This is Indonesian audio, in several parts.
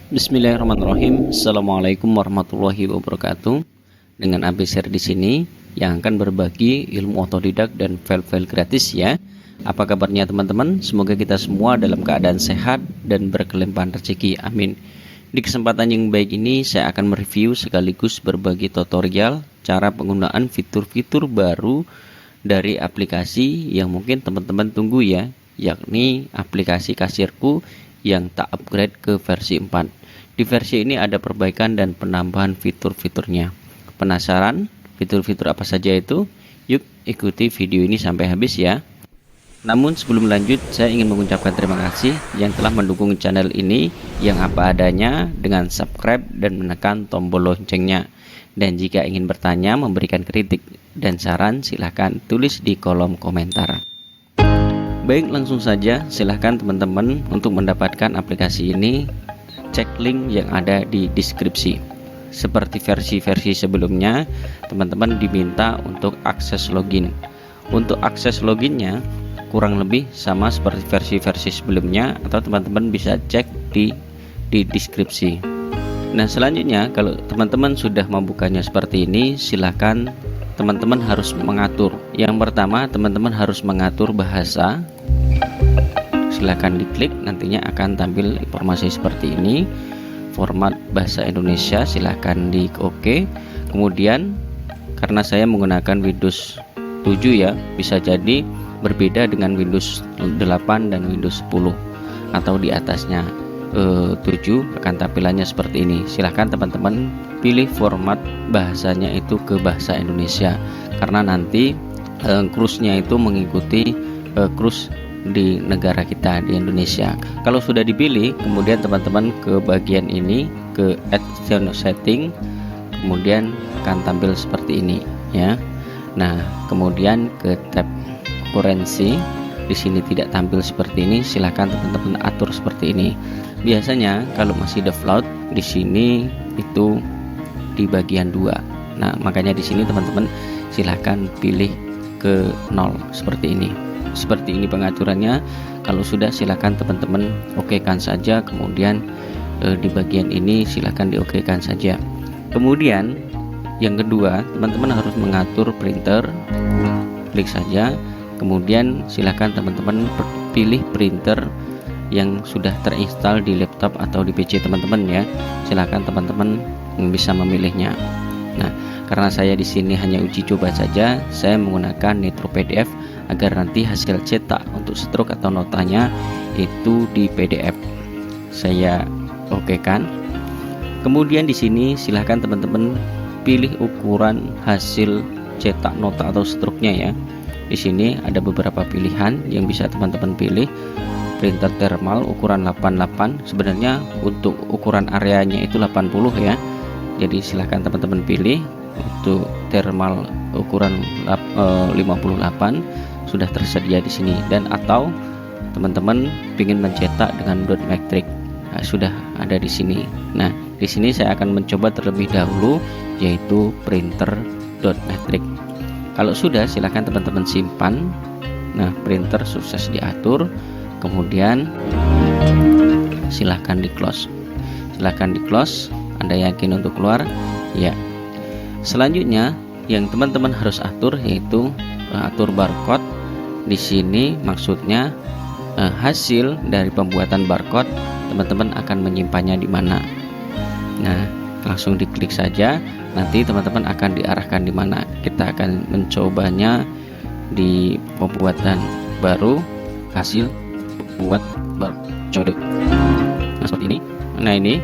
Bismillahirrahmanirrahim. Assalamualaikum warahmatullahi wabarakatuh. Dengan Abi Share di sini yang akan berbagi ilmu otodidak dan file-file gratis ya. Apa kabarnya teman-teman? Semoga kita semua dalam keadaan sehat dan berkelimpahan rezeki. Amin. Di kesempatan yang baik ini saya akan mereview sekaligus berbagi tutorial cara penggunaan fitur-fitur baru dari aplikasi yang mungkin teman-teman tunggu ya, yakni aplikasi kasirku yang tak upgrade ke versi 4. Di versi ini ada perbaikan dan penambahan fitur-fiturnya. Penasaran fitur-fitur apa saja itu? Yuk ikuti video ini sampai habis ya. Namun sebelum lanjut, saya ingin mengucapkan terima kasih yang telah mendukung channel ini yang apa adanya dengan subscribe dan menekan tombol loncengnya. Dan jika ingin bertanya, memberikan kritik dan saran, silahkan tulis di kolom komentar. Baik, langsung saja silahkan teman-teman untuk mendapatkan aplikasi ini cek link yang ada di deskripsi. Seperti versi-versi sebelumnya, teman-teman diminta untuk akses login. Untuk akses loginnya kurang lebih sama seperti versi-versi sebelumnya, atau teman-teman bisa cek di deskripsi. Nah, selanjutnya kalau teman-teman sudah membukanya seperti ini, silahkan teman-teman harus mengatur. Yang pertama, teman-teman harus mengatur bahasa. Silahkan diklik, nantinya akan tampil informasi seperti ini. Format bahasa Indonesia silahkan di OK. Kemudian karena saya menggunakan Windows 7 ya, bisa jadi berbeda dengan Windows 8 dan Windows 10 atau di atasnya 7 akan tampilannya seperti ini. Silahkan teman-teman pilih format bahasanya itu ke bahasa Indonesia, karena nanti cruise-nya itu mengikuti cruise di negara kita di Indonesia. Kalau sudah dipilih, kemudian teman-teman ke bagian ini, ke additional setting, kemudian akan tampil seperti ini ya. Nah, kemudian ke tab currency, di sini tidak tampil seperti ini, silahkan teman-teman atur seperti ini. Biasanya kalau masih default di sini itu di bagian 2. Nah, makanya di sini teman-teman silahkan pilih ke 0 seperti ini. Seperti ini pengaturannya. Kalau sudah, silakan teman-teman okekan saja. Kemudian di bagian ini silakan di okekan saja. Kemudian yang kedua, teman-teman harus mengatur printer. Klik saja. Kemudian silakan teman-teman pilih printer yang sudah terinstall di laptop atau di PC teman-teman ya. Silakan teman-teman bisa memilihnya. Nah, karena saya di sini hanya uji coba saja, saya menggunakan Nitro PDF agar nanti hasil cetak untuk stroke atau notanya itu di PDF. Saya okekan. Kemudian di sini silahkan teman-teman pilih ukuran hasil cetak nota atau stroke-nya ya. Di sini ada beberapa pilihan yang bisa teman-teman pilih. Printer thermal ukuran 88, sebenarnya untuk ukuran areanya itu 80 ya. Jadi silahkan teman-teman pilih. Untuk thermal ukuran 58 sudah tersedia di sini, dan atau teman-teman ingin mencetak dengan dot matrix, nah, sudah ada di sini. Nah, di sini saya akan mencoba terlebih dahulu yaitu printer dot matrix. Kalau sudah, silahkan teman-teman simpan. Nah, printer sukses diatur. Kemudian silahkan di close. Silahkan di close. Anda yakin untuk keluar? Ya. Selanjutnya yang teman-teman harus atur yaitu atur barcode. Di sini maksudnya hasil dari pembuatan barcode, teman-teman akan menyimpannya di mana. Nah, langsung diklik saja, nanti teman-teman akan diarahkan di mana. Kita akan mencobanya di pembuatan baru, hasil buat barcode. Nah, seperti ini. Nah, ini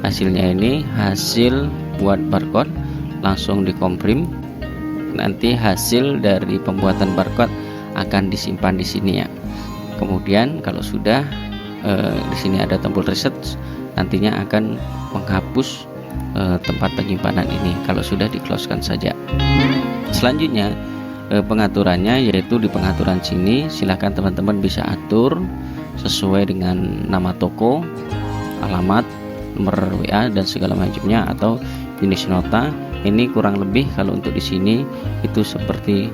hasilnya, ini hasil buat barcode, langsung dikomprim. Nanti hasil dari pembuatan barcode akan disimpan di sini ya. Kemudian kalau sudah di sini ada tombol reset, nantinya akan menghapus tempat penyimpanan ini. Kalau sudah, di-close-kan saja. Selanjutnya pengaturannya yaitu di pengaturan sini silahkan teman-teman bisa atur sesuai dengan nama toko, alamat, nomor WA dan segala macamnya, atau jenis nota. Ini kurang lebih kalau untuk di sini itu seperti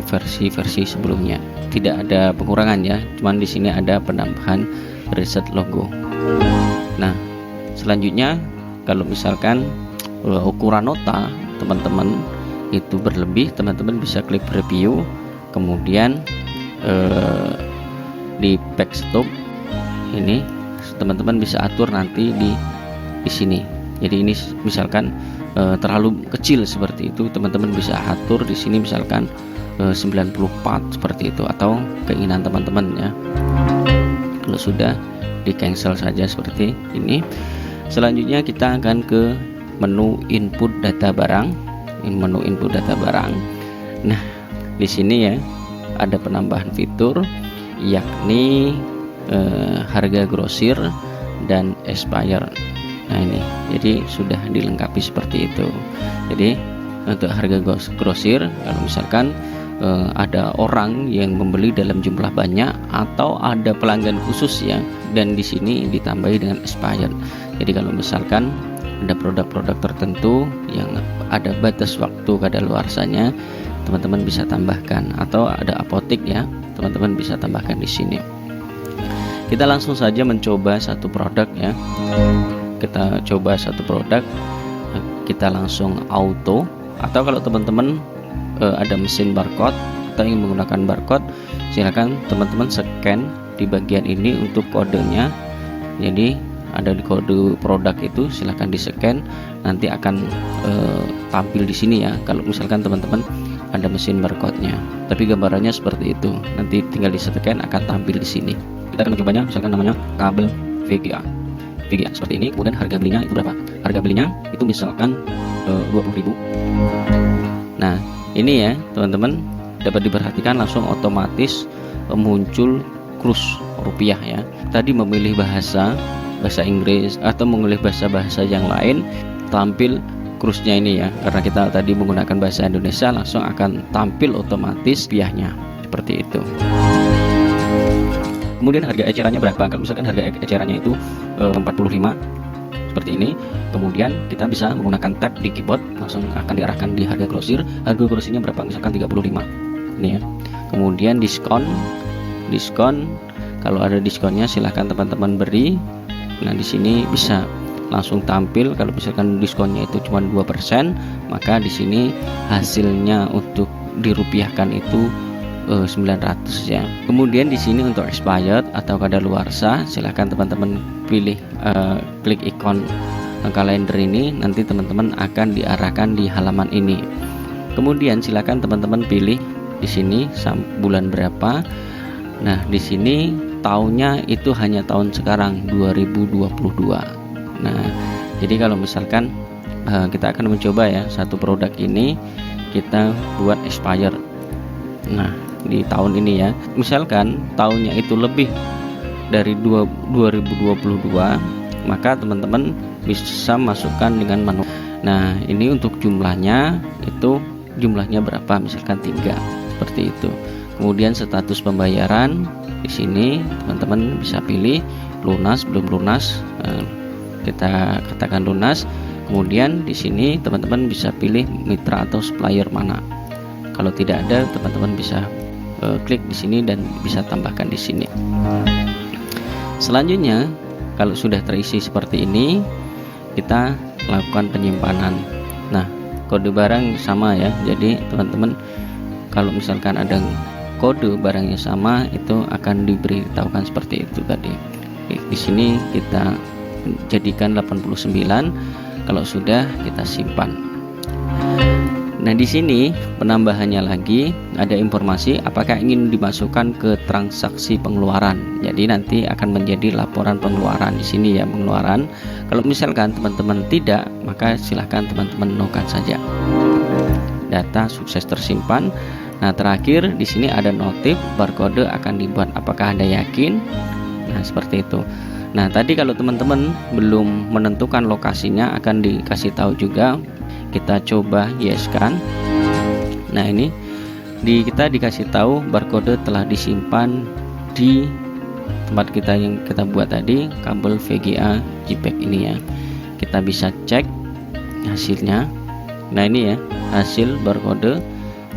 versi-versi sebelumnya. Tidak ada pengurangan ya, cuman di sini ada penambahan preset logo. Nah, selanjutnya kalau misalkan ukuran nota teman-teman itu berlebih, teman-teman bisa klik preview, kemudian di back stop ini teman-teman bisa atur nanti di sini. Jadi ini misalkan terlalu kecil seperti itu, teman-teman bisa atur di sini misalkan 94 seperti itu, atau keinginan teman-teman ya. Kalau sudah, di cancel saja seperti ini. Selanjutnya kita akan ke menu input data barang. Ini menu input data barang. Nah, di sini ya ada penambahan fitur, yakni harga grosir dan expire. Nah ini, jadi sudah dilengkapi seperti itu. Jadi untuk harga grosir, kalau misalkan ada orang yang membeli dalam jumlah banyak atau ada pelanggan khusus ya, dan di sini ditambahi dengan expired. Jadi kalau misalkan ada produk-produk tertentu yang ada batas waktu kadaluarsanya, teman-teman bisa tambahkan, atau ada apotek ya, teman-teman bisa tambahkan di sini. Kita langsung saja mencoba satu produk ya. Kita coba satu produk, kita langsung auto, atau kalau teman-teman ada mesin barcode atau ingin menggunakan barcode, silakan teman-teman scan di bagian ini untuk kodenya. Jadi ada di kode produk itu, silahkan di scan, nanti akan tampil di sini ya. Kalau misalkan teman-teman ada mesin barcode-nya, tapi gambarannya seperti itu, nanti tinggal di scan akan tampil di sini. Kita akan mencobanya, misalkan namanya kabel VGA seperti ini. Kemudian harga belinya itu berapa? Harga belinya itu misalkan 20.000. Nah ini ya teman-teman, dapat diperhatikan langsung otomatis muncul kurs rupiah ya. Tadi memilih bahasa Inggris atau memilih bahasa yang lain, tampil kursnya ini ya. Karena kita tadi menggunakan bahasa Indonesia, langsung akan tampil otomatis rupiahnya seperti itu. Kemudian harga ecerannya berapa? Kalau misalkan harga ecerannya itu 45 seperti ini, kemudian kita bisa menggunakan tab di keyboard, langsung akan diarahkan di harga grosir. Harga grosirnya berapa? Misalkan 35 ini ya. Kemudian diskon, kalau ada diskonnya silahkan teman-teman beri. Nah di sini bisa langsung tampil. Kalau misalkan diskonnya itu cuma 2%, maka di sini hasilnya untuk dirupiahkan itu 900 ya. Kemudian di sini untuk expired atau kadaluarsa, silahkan teman-teman pilih klik ikon kalender ini, nanti teman-teman akan diarahkan di halaman ini. Kemudian silahkan teman-teman pilih di sini bulan berapa. Nah di sini tahunnya itu hanya tahun sekarang 2022. Nah jadi kalau misalkan kita akan mencoba ya satu produk ini, kita buat expired. Nah di tahun ini ya, misalkan tahunnya itu lebih dari 2022, maka teman-teman bisa masukkan dengan manual. Nah ini untuk jumlahnya itu jumlahnya berapa, misalkan 3 seperti itu. Kemudian status pembayaran di sini teman-teman bisa pilih lunas, belum lunas, kita katakan lunas. Kemudian di sini teman-teman bisa pilih mitra atau supplier mana. Kalau tidak ada, teman-teman bisa klik di sini dan bisa tambahkan di sini. Selanjutnya, kalau sudah terisi seperti ini, kita lakukan penyimpanan. Nah, kode barang sama ya. Jadi teman-teman kalau misalkan ada kode barangnya sama, itu akan diberitahukan seperti itu tadi. Di sini kita jadikan 89. Kalau sudah, kita simpan. Nah di sini penambahannya lagi ada informasi apakah ingin dimasukkan ke transaksi pengeluaran. Jadi nanti akan menjadi laporan pengeluaran di sini ya, pengeluaran. Kalau misalkan teman-teman tidak, maka silahkan teman-teman nokan saja. Data sukses tersimpan. Nah terakhir di sini ada notif barcode akan dibuat. Apakah Anda yakin? Nah seperti itu. Nah tadi kalau teman-teman belum menentukan lokasinya akan dikasih tahu juga. Kita coba yes kan. Nah ini kita dikasih tahu barcode telah disimpan di tempat kita yang kita buat tadi, kabel VGA JPEG ini ya. Kita bisa cek hasilnya. Nah ini ya hasil barcode,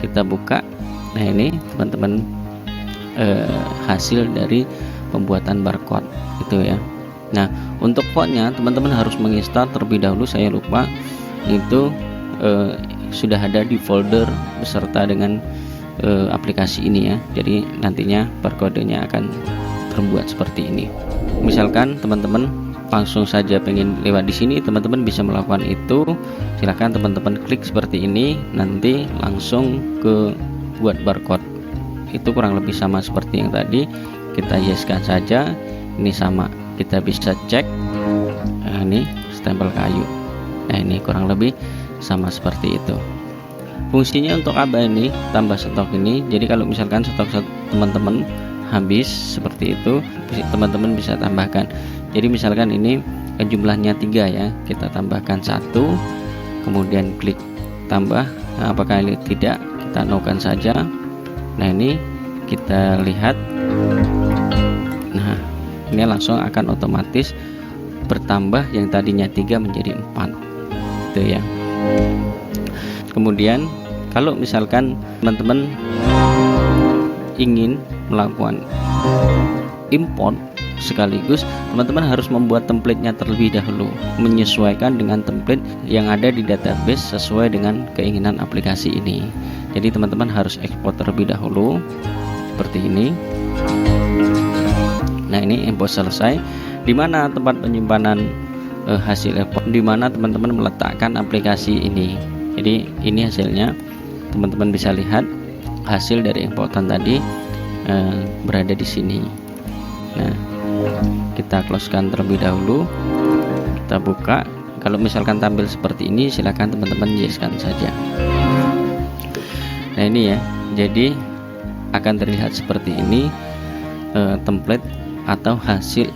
kita buka. Nah ini teman-teman hasil dari pembuatan barcode itu ya. Nah, untuk fontnya teman-teman harus menginstal terlebih dahulu, saya lupa itu sudah ada di folder beserta dengan aplikasi ini ya. Jadi nantinya barcode-nya akan terbuat seperti ini. Misalkan teman-teman langsung saja pengen lewat di sini, teman-teman bisa melakukan itu. Silahkan teman-teman klik seperti ini, nanti langsung ke buat barcode. Itu kurang lebih sama seperti yang tadi, kita yeskan saja. Ini sama, kita bisa cek. Nah, ini stempel kayu. Nah, ini kurang lebih sama seperti itu. Fungsinya untuk apa ini? Tambah stok ini. Jadi kalau misalkan stok teman-teman habis seperti itu, teman-teman bisa tambahkan. Jadi misalkan ini jumlahnya 3 ya, kita tambahkan 1, kemudian klik tambah. Nah, apakah ini tidak, kita no-kan saja. Nah, ini kita lihat. Nah, ini langsung akan otomatis bertambah, yang tadinya 3 menjadi 4 itu ya. Kemudian kalau misalkan teman-teman ingin melakukan import sekaligus, teman-teman harus membuat template-nya terlebih dahulu, menyesuaikan dengan template yang ada di database sesuai dengan keinginan aplikasi ini. Jadi teman-teman harus ekspor terlebih dahulu seperti ini. Nah, ini import selesai. Di mana tempat penyimpanan hasil ekspor, di mana teman-teman meletakkan aplikasi ini. Jadi ini hasilnya, teman-teman bisa lihat hasil dari importan tadi berada di sini. Nah, kita closekan terlebih dahulu, kita buka. Kalau misalkan tampil seperti ini, silakan teman-teman yeskan saja. Nah, ini ya, jadi akan terlihat seperti ini template atau hasil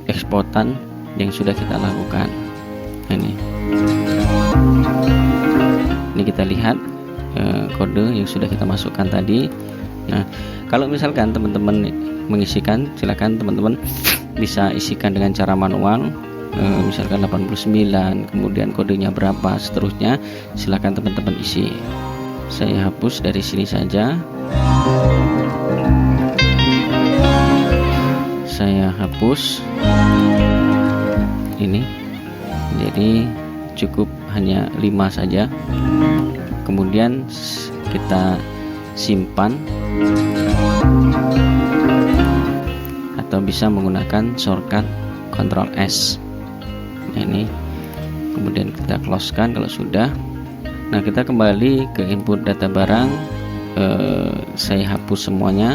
eksportan yang sudah kita lakukan. Nah, ini kita lihat kode yang sudah kita masukkan tadi. Nah, kalau misalkan teman-teman mengisikan, silakan teman-teman bisa isikan dengan cara manual, misalkan 89, kemudian kodenya berapa, seterusnya silakan teman-teman isi. Saya hapus dari sini saja. Saya hapus ini, jadi cukup hanya 5 saja. Kemudian kita simpan, atau bisa menggunakan shortcut Ctrl S. Nah, ini kemudian kita closekan kalau sudah. Nah, kita kembali ke input data barang. Saya hapus semuanya,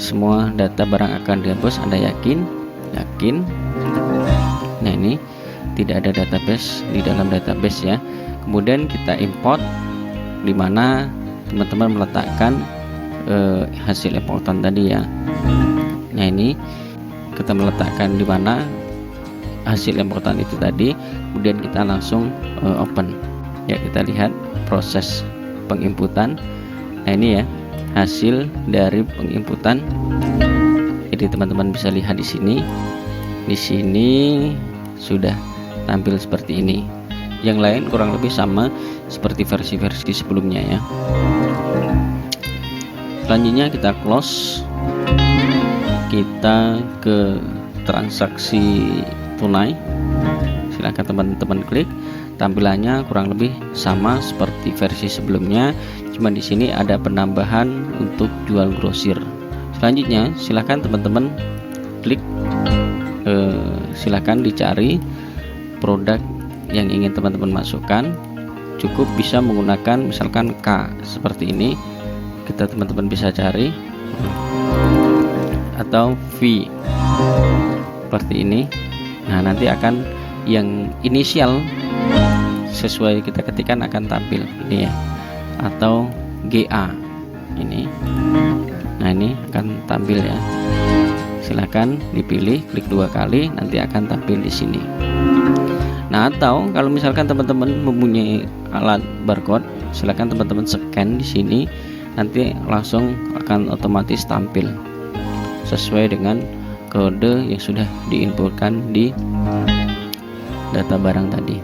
semua data barang akan dihapus. Anda yakin? Yakin. Nah, ini tidak ada database di dalam database ya. Kemudian kita import, di mana teman-teman meletakkan hasil importan tadi ya. Nah, ini kita meletakkan di mana hasil importan itu tadi, kemudian kita langsung open ya. Kita lihat proses penginputan. Nah, ini ya hasil dari penginputan. Jadi teman-teman bisa lihat di sini. Di sini sudah tampil seperti ini. Yang lain kurang lebih sama seperti versi-versi sebelumnya ya. Selanjutnya kita close. Kita ke transaksi tunai. Silakan teman-teman klik. Tampilannya kurang lebih sama seperti versi sebelumnya, cuma di sini ada penambahan untuk jual grosir. Selanjutnya silakan teman-teman klik, silakan dicari produk yang ingin teman-teman masukkan. Cukup bisa menggunakan misalkan K seperti ini, kita teman-teman bisa cari, atau V seperti ini. Nah, nanti akan yang inisial sesuai kita ketikkan akan tampil ini ya, atau GA ini. Nah, ini akan tampil ya. Silakan dipilih, klik 2 kali, nanti akan tampil di sini. Nah, atau kalau misalkan teman-teman mempunyai alat barcode, silakan teman-teman scan di sini, nanti langsung akan otomatis tampil sesuai dengan kode yang sudah diinputkan di data barang tadi.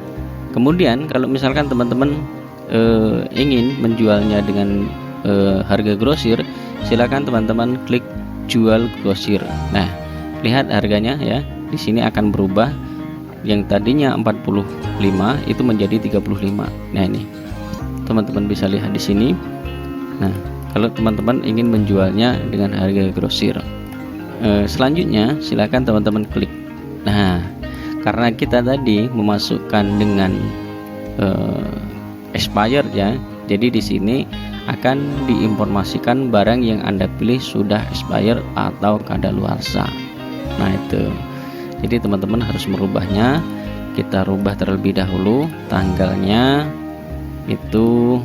Kemudian kalau misalkan teman-teman ingin menjualnya dengan harga grosir, silakan teman-teman klik jual grosir. Nah, lihat harganya ya. Di sini akan berubah, yang tadinya 45 itu menjadi 35. Nah, ini teman-teman bisa lihat di sini. Nah, kalau teman-teman ingin menjualnya dengan harga grosir, selanjutnya silakan teman-teman klik. Nah, karena kita tadi memasukkan dengan expired ya, jadi di sini akan diinformasikan barang yang Anda pilih sudah expired atau kadaluarsa. Nah, itu. Jadi teman-teman harus merubahnya. Kita rubah terlebih dahulu tanggalnya, itu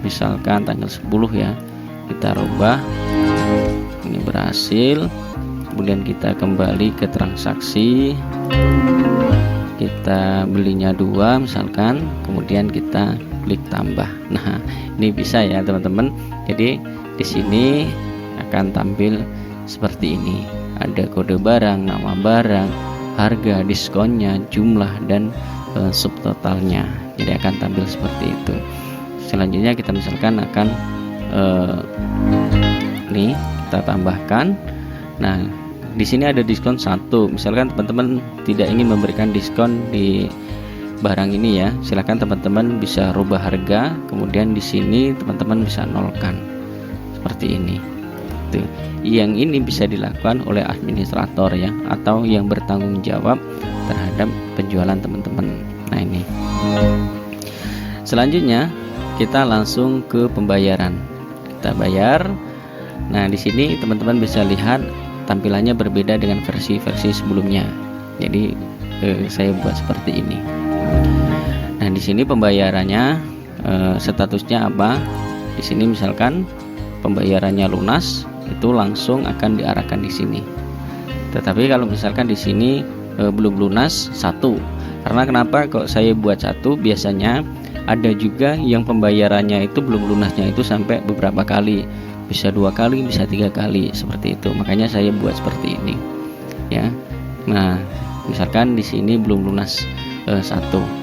misalkan tanggal 10 ya. Kita rubah. Ini berhasil. Kemudian kita kembali ke transaksi. Kita belinya 2 misalkan, kemudian kita klik tambah. Nah, ini bisa ya teman-teman. Jadi di sini akan tampil seperti ini. Ada kode barang, nama barang, harga, diskonnya, jumlah, dan subtotalnya. Jadi akan tampil seperti itu. Selanjutnya kita misalkan akan nih kita tambahkan. Nah, di sini ada diskon 1. Misalkan teman-teman tidak ingin memberikan diskon di barang ini ya, silahkan teman-teman bisa rubah harga, kemudian di sini teman-teman bisa nolkan seperti ini. Tuh. Yang ini bisa dilakukan oleh administrator ya, atau yang bertanggung jawab terhadap penjualan teman-teman. Nah, ini. Selanjutnya kita langsung ke pembayaran. Kita bayar. Nah, di sini teman-teman bisa lihat tampilannya berbeda dengan versi-versi sebelumnya. Jadi saya buat seperti ini. Nah, di sini pembayarannya statusnya apa? Di sini misalkan pembayarannya lunas, itu langsung akan diarahkan di sini. Tetapi kalau misalkan di sini belum lunas 1, karena kenapa kok saya buat 1? Biasanya ada juga yang pembayarannya itu belum lunasnya itu sampai beberapa kali, bisa 2 kali, bisa 3 kali seperti itu. Makanya saya buat seperti ini ya. Nah, misalkan di sini belum lunas 1,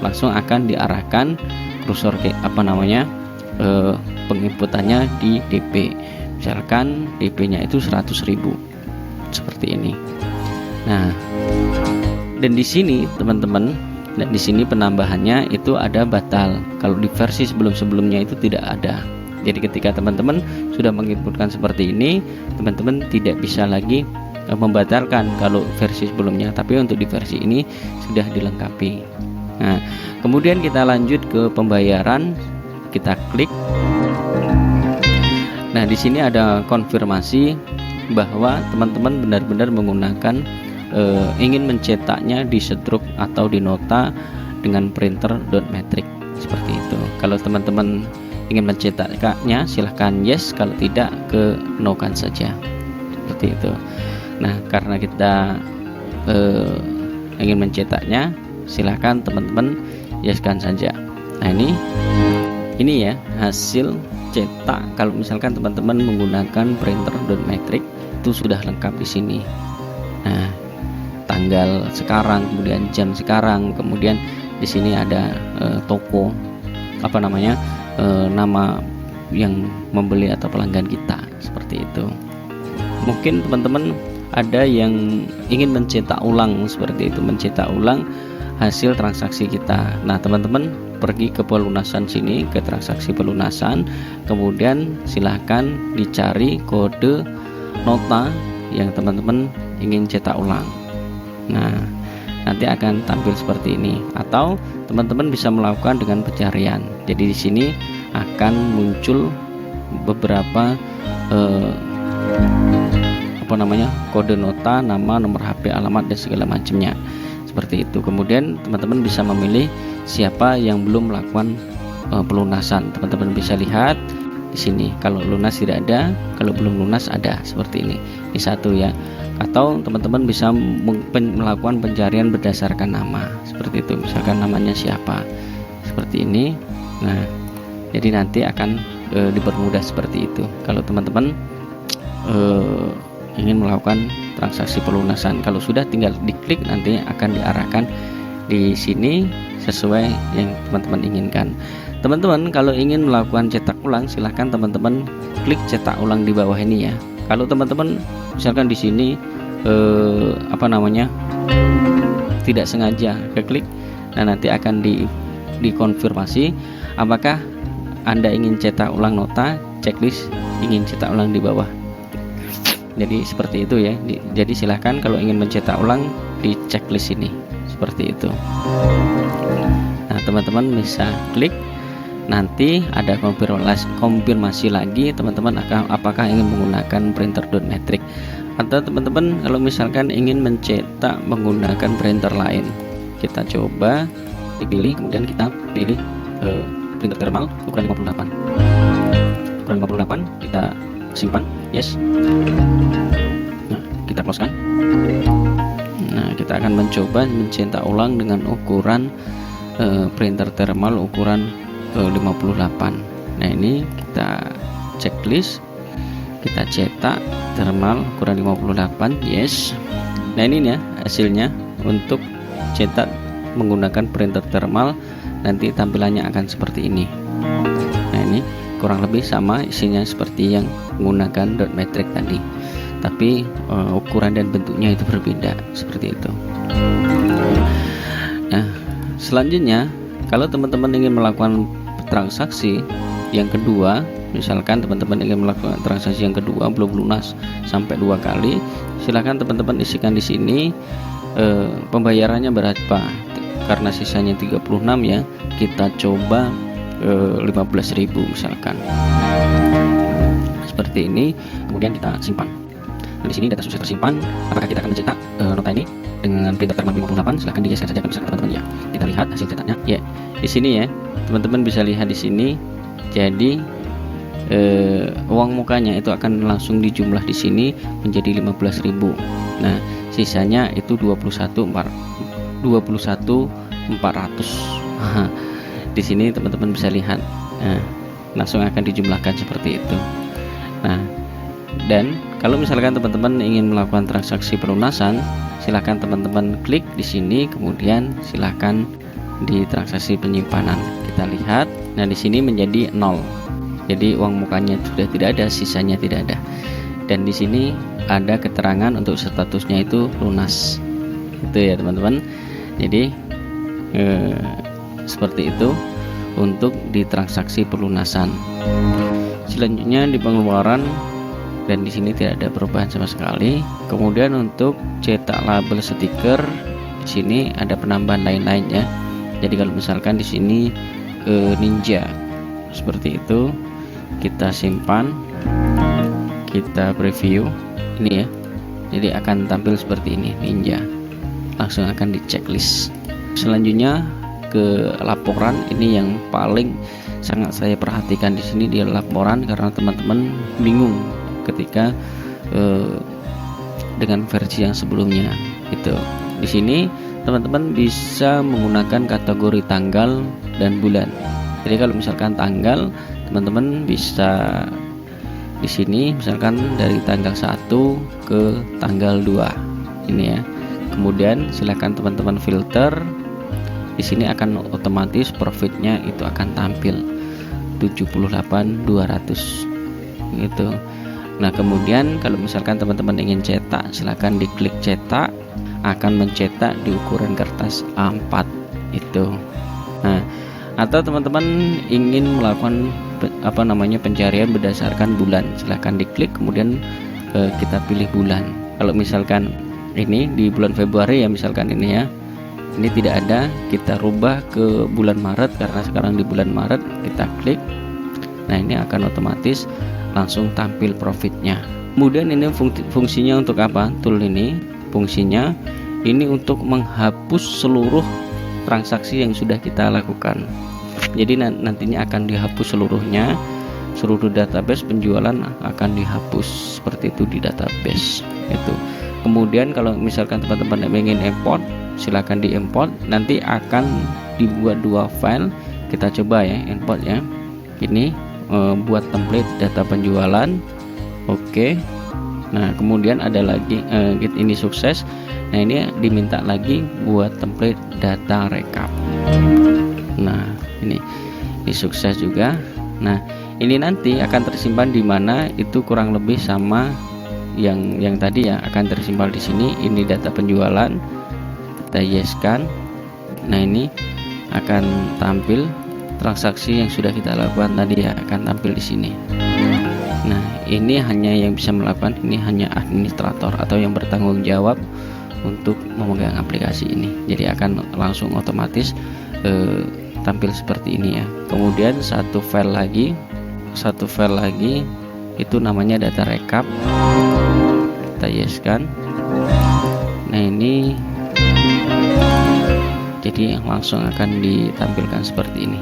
langsung akan diarahkan kursor ke penginputannya di DP. Misalkan DP-nya itu 100.000 seperti ini. Nah, dan di sini teman-teman, dan di sini penambahannya itu ada batal. Kalau di versi sebelum-sebelumnya itu tidak ada. Jadi ketika teman-teman sudah menginputkan seperti ini, teman-teman tidak bisa lagi membatalkan kalau versi sebelumnya, tapi untuk di versi ini sudah dilengkapi. Nah, kemudian kita lanjut ke pembayaran, kita klik. Nah, di sini ada konfirmasi bahwa teman-teman benar-benar menggunakan ingin mencetaknya di stroke atau di nota dengan printer dot matrix seperti itu. Kalau teman-teman ingin mencetaknya, silahkan yes, kalau tidak ke no kan saja seperti itu. Nah, karena kita ingin mencetaknya, silahkan teman-teman yeskan saja. Nah, ini ya hasil cetak. Kalau misalkan teman-teman menggunakan printer dot matrix itu sudah lengkap di sini. Nah, tanggal sekarang, kemudian jam sekarang, kemudian di sini ada toko nama yang membeli atau pelanggan kita seperti itu. Mungkin teman-teman ada yang ingin mencetak ulang seperti itu, mencetak ulang hasil transaksi kita. Nah, teman-teman pergi ke pelunasan sini, ke transaksi pelunasan, kemudian silahkan dicari kode nota yang teman-teman ingin cetak ulang. Nah, nanti akan tampil seperti ini, atau teman-teman bisa melakukan dengan pencarian. Jadi di sini akan muncul beberapa kode nota, nama, nomor HP, alamat, dan segala macamnya seperti itu. Kemudian teman-teman bisa memilih siapa yang belum melakukan pelunasan. Teman-teman bisa lihat di sini, kalau lunas tidak ada, kalau belum lunas ada, seperti ini. Ini satu ya. Atau teman-teman bisa melakukan pencarian berdasarkan nama seperti itu, misalkan namanya siapa seperti ini. Nah, jadi nanti akan dipermudah seperti itu kalau teman-teman ingin melakukan transaksi pelunasan. Kalau sudah, tinggal diklik, nanti akan diarahkan di sini sesuai yang teman-teman inginkan. Teman-teman kalau ingin melakukan cetak ulang, silahkan teman-teman klik cetak ulang di bawah ini ya. Kalau teman-teman misalkan di sini apa namanya, tidak sengaja keklik. Nah, nanti akan dikonfirmasi apakah Anda ingin cetak ulang nota, checklist ingin cetak ulang di bawah. Jadi seperti itu ya. Jadi silahkan kalau ingin mencetak ulang di checklist ini seperti itu. Nah, teman-teman bisa klik. Nanti ada konfirmasi lagi teman-teman apakah ingin menggunakan printer dot matrix, atau teman-teman kalau misalkan ingin mencetak menggunakan printer lain. Kita coba dipilih, kemudian kita pilih printer thermal ukuran 58 kita simpan, yes. Nah, kita close kan. Nah, kita akan mencoba mencetak ulang dengan ukuran printer thermal ukuran 58. Nah, ini kita checklist, kita cetak thermal ukuran 58, yes. Nah, ini ya hasilnya untuk cetak menggunakan printer thermal, nanti tampilannya akan seperti ini. Nah, ini kurang lebih sama isinya seperti yang menggunakan dot matrix tadi, tapi ukuran dan bentuknya itu berbeda seperti itu. Nah, selanjutnya kalau teman-teman ingin melakukan transaksi yang kedua, misalkan teman-teman ingin melakukan transaksi yang kedua belum lunas sampai 2 kali, silahkan teman-teman isikan di sini pembayarannya berapa. Karena sisanya 36 ya, kita coba 15.000 misalkan. Seperti ini, kemudian kita simpan. Nah, di sini data sukses tersimpan. Apakah kita akan mencetak nota ini dengan printer thermal 58? Silahkan digeser saja misalkan teman-teman ya. Kita lihat hasil cetaknya. Ya, di sini ya, teman-teman bisa lihat di sini. Jadi uang mukanya itu akan langsung dijumlah di sini menjadi 15.000. Nah, sisanya itu 21.400. Di sini teman-teman bisa lihat. Nah, langsung akan dijumlahkan seperti itu. Nah, dan kalau misalkan teman-teman ingin melakukan transaksi pelunasan, silahkan teman-teman klik di sini, kemudian silahkan di transaksi penyimpanan. Kita lihat. Nah, di sini menjadi 0. Jadi uang mukanya sudah tidak ada, sisanya tidak ada. Dan di sini ada keterangan untuk statusnya itu lunas. Itu ya teman-teman. Jadi seperti itu untuk di transaksi pelunasan. Selanjutnya di pengeluaran, dan di sini tidak ada perubahan sama sekali. Kemudian untuk cetak label stiker, di sini ada penambahan lain-lain ya. Jadi kalau misalkan di sini Ninja seperti itu, kita simpan, kita preview ini ya. Jadi akan tampil seperti ini, Ninja. Langsung akan di checklist. Selanjutnya ke laporan, ini yang paling sangat saya perhatikan di sini di laporan, karena teman-teman bingung ketika dengan versi yang sebelumnya. Itu di sini teman-teman bisa menggunakan kategori tanggal dan bulan. Jadi kalau misalkan tanggal, teman-teman bisa di sini misalkan dari tanggal 1 ke tanggal 2 ini ya. Kemudian silakan teman-teman filter. Di sini akan otomatis profitnya itu akan tampil 78.200 gitu. Nah, kemudian kalau misalkan teman-teman ingin cetak, silakan diklik cetak, akan mencetak di ukuran kertas A4 itu. Nah, atau teman-teman ingin melakukan pencarian berdasarkan bulan, silahkan diklik, kemudian kita pilih bulan. Kalau misalkan ini di bulan Februari ya, misalkan ini ya, ini tidak ada, kita rubah ke bulan Maret karena sekarang di bulan Maret, kita klik. Nah, ini akan otomatis langsung tampil profitnya. Kemudian ini fungsinya untuk apa? Tool ini fungsinya ini untuk menghapus seluruh transaksi yang sudah kita lakukan. Jadi nantinya akan dihapus seluruhnya, seluruh database penjualan akan dihapus seperti itu di database itu. Kemudian kalau misalkan teman-teman ingin import, silakan diimport, nanti akan dibuat 2 file. Kita coba ya import ya. Ini buat template data penjualan. Oke. Nah, kemudian ada lagi ini sukses. Nah, ini diminta lagi buat template data rekap. Nah, ini sukses juga. Nah, ini nanti akan tersimpan di mana itu kurang lebih sama yang tadi ya akan tersimpal di sini. Ini data penjualan, kita yeskan. Nah, ini akan tampil transaksi yang sudah kita lakukan tadi ya, akan tampil di sini. Nah, ini hanya yang bisa melakukan, ini hanya administrator atau yang bertanggung jawab untuk memegang aplikasi ini. Jadi akan langsung otomatis tampil seperti ini ya. Kemudian satu file lagi itu namanya data rekap, kita yeskan. Nah, ini jadi langsung akan ditampilkan seperti ini.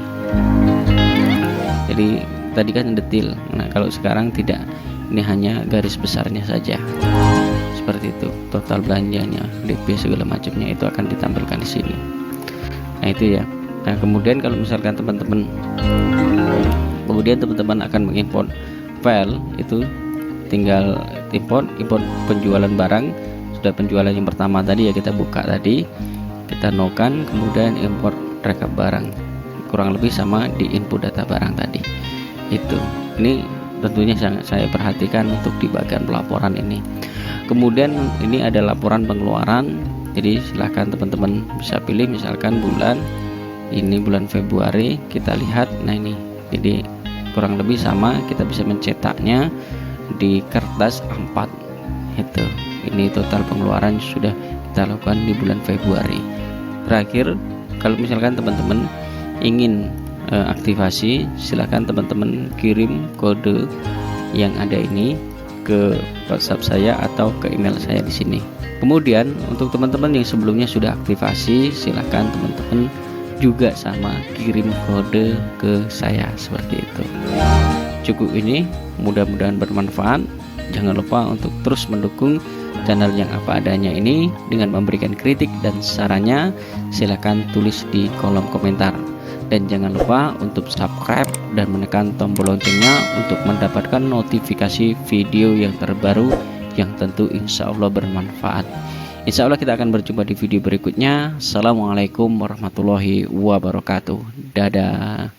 Jadi tadi kan detail, nah kalau sekarang tidak, ini hanya garis besarnya saja seperti itu. Total belanjanya, DP segala macamnya itu akan ditampilkan di sini. Nah, itu ya. Nah, kemudian kalau misalkan teman-teman akan mengimport file, itu tinggal import penjualan barang. Sudah penjualan yang pertama tadi ya, kita buka tadi, kita nokan, kemudian import rekap barang, kurang lebih sama di input data barang tadi. Itu ini tentunya sangat saya perhatikan untuk di bagian pelaporan ini. Kemudian ini ada laporan pengeluaran, jadi silahkan teman-teman bisa pilih, misalkan bulan ini bulan Februari, kita lihat. Nah, ini jadi kurang lebih sama, kita bisa mencetaknya di kertas A4 itu. Ini total pengeluaran sudah kita lakukan di bulan Februari. Terakhir, kalau misalkan teman-teman ingin aktivasi, silahkan teman-teman kirim kode yang ada ini ke WhatsApp saya atau ke email saya di sini. Kemudian untuk teman-teman yang sebelumnya sudah aktivasi, silahkan teman-teman juga sama kirim kode ke saya seperti itu. Cukup ini, mudah-mudahan bermanfaat. Jangan lupa untuk terus mendukung channel yang apa adanya ini dengan memberikan kritik dan sarannya. Silahkan tulis di kolom komentar, dan jangan lupa untuk subscribe dan menekan tombol loncengnya untuk mendapatkan notifikasi video yang terbaru yang tentu insya Allah bermanfaat. Insya Allah kita akan berjumpa di video berikutnya. Assalamualaikum warahmatullahi wabarakatuh. Dadah.